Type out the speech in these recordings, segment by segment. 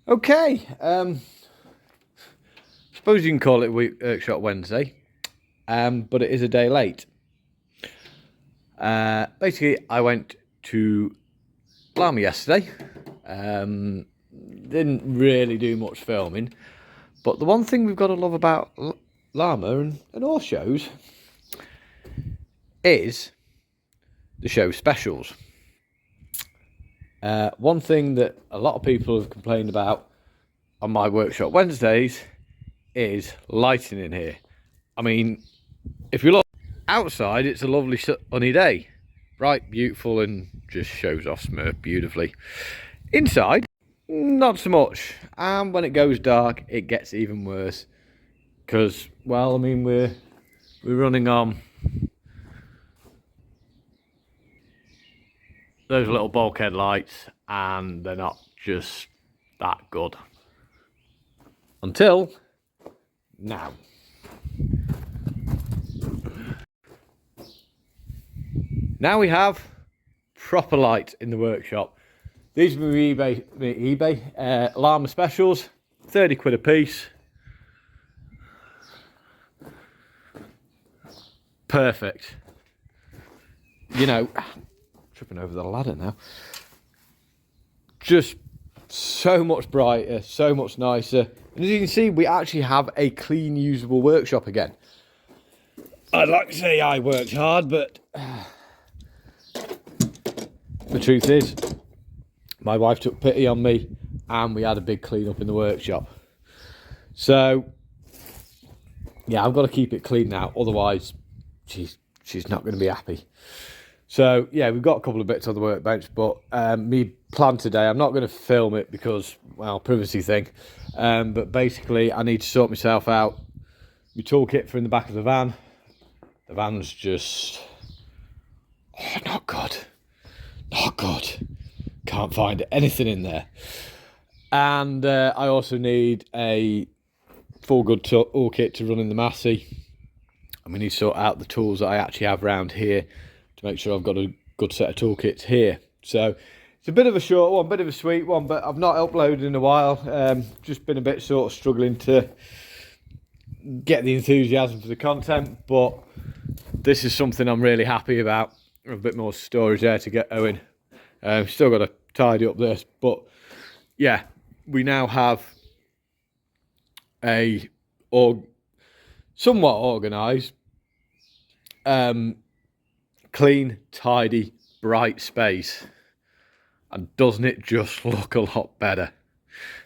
Okay, suppose you can call it Workshop Wednesday, but it is a day late. Basically, I went to Lama yesterday. Didn't really do much filming, but the one thing we've got to love about Lama and all shows is the show specials. One thing that a lot of people have complained about on my Workshop Wednesdays is lighting in here. I mean, if you look outside, it's a lovely sunny day. Bright, beautiful, and just shows off Smurf beautifully. Inside, not so much. And when it goes dark, it gets even worse. Because, well, I mean, we're running on those little bulkhead lights, and they're not just that good. Until now. Now we have proper light in the workshop. These are my eBay Lama specials, 30 quid a piece. Perfect. You know, tripping over the ladder now. Just so much brighter, so much nicer. And as you can see, we actually have a clean, usable workshop again. I'd like to say I worked hard, but the truth is, my wife took pity on me and we had a big clean up in the workshop. So, yeah, I've got to keep it clean now. Otherwise, she's not going to be happy. So, yeah, we've got a couple of bits on the workbench, but me plan today, I'm not going to film it because, well, privacy thing. But basically, I need to sort myself out. My toolkit for in the back of the van. The van's just, not good. Not good. Can't find anything in there. And I also need a full good toolkit to run in the Massey. And we need to sort out the tools that I actually have around here to make sure I've got a good set of toolkits here. So it's a bit of a short one, bit of a sweet one, but I've not uploaded in a while. Just been a bit sort of struggling to get the enthusiasm for the content, but this is something I'm really happy about. A bit more storage there to get going. Still got to tidy up this, but yeah, we now have a somewhat organised, clean, tidy, bright space. And doesn't it just look a lot better?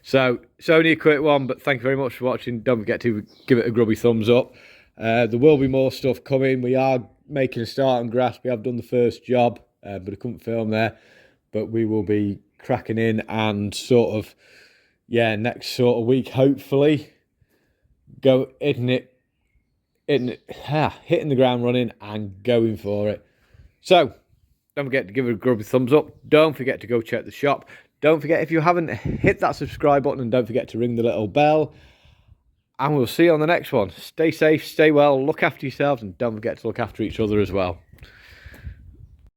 So it's only a quick one, but thank you very much for watching. Don't forget to give it a grubby thumbs up. There will be more stuff coming. We are making a start on grass. We have done the first job, but I couldn't film there. But we will be cracking in and sort of, yeah, next sort of week, hopefully, hitting the ground running and going for it. So, don't forget to give it a grubby thumbs up. Don't forget to go check the shop. Don't forget, if you haven't, hit that subscribe button and don't forget to ring the little bell. And we'll see you on the next one. Stay safe, stay well, look after yourselves, and don't forget to look after each other as well.